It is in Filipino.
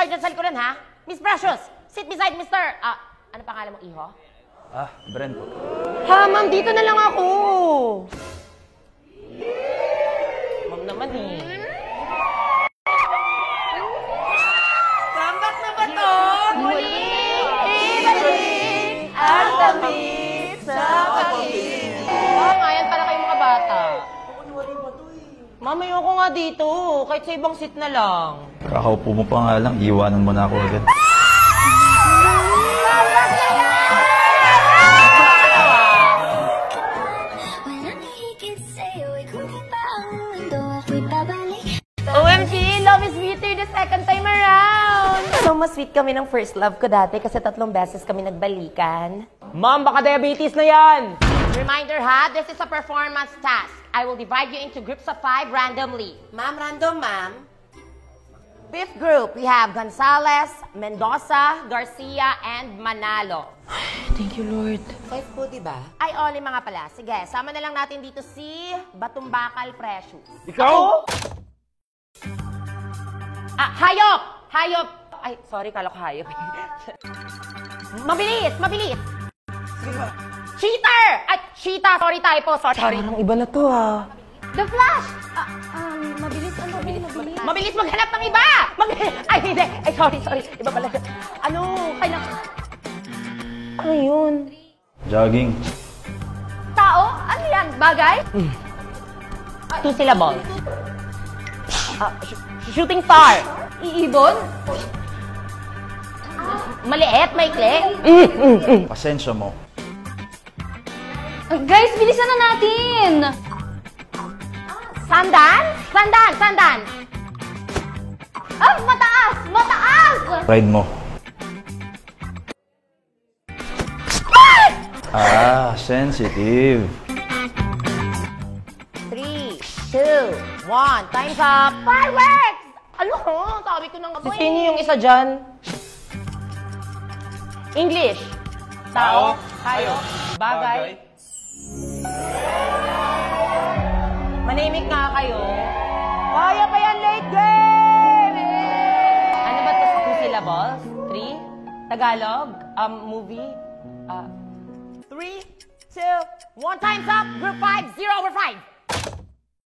kayo dyan sa likuran, ha? Miss Precious, sit beside Mr. Ano pangalan mo, Iho? Brent. Ha, ma'am, dito na lang ako. Ma'am naman, eh. Comeback na ba to? Muli, ibalik ang tamis sa pag-ibig. Ngayon pala kayo mga bata. Ma'am, ayoko nga dito. Kahit sa ibang seat na lang. Kakaupo mo pa nga lang, iwanan mo na ako agad. OMG, love is sweeter the second time around. So, mas sweet kami ng first love ko dati kasi 3 beses kami nagbalikan. Ma'am, baka diabetes na yan. Reminder ha, this is a performance task. I will divide you into groups of 5 randomly. Ma'am, random, ma'am. Fifth group, we have Gonzales, Mendoza, Garcia, and Manalo. Thank you, Lord. 5 po, diba? Ay, Oli mga pala. Sige, sama na lang natin dito si Batumbakal Precious. Ikaw? Hayop! Hayop! Ay, sorry, kala ko hayop. Mabilis! Mabilis! Sige ba? Cheater! Ay, cheetah! Sorry, typo. Sorry. Parang iba na to, ha? The Flash! Mabilis. Mabilis maghanap ng iba! Ay, hindi! Ay, sorry. Iba pala. Ano? Kailangan... Ano yun? Jogging. Tao? Ano yan? Bagay? 2 syllables. Shooting star. Iibon? Maliit, maikli. Pasensya mo. Guys, bilisan na natin! Sandan? Sandan! Mataas! Pride mo. Sensitive. 3, 2, 1. Time's up. Fireworks! Ano? Sabi ko na nga. Sino yung isa dyan? English. Tao. Hayop. Bagay. Manimik nga kayo. Kaya pa yan, late game! Ano ba ito? 2 syllables? 3? Tagalog? Movie? 3, 2, 1. Time's up. Group 5, 0/5.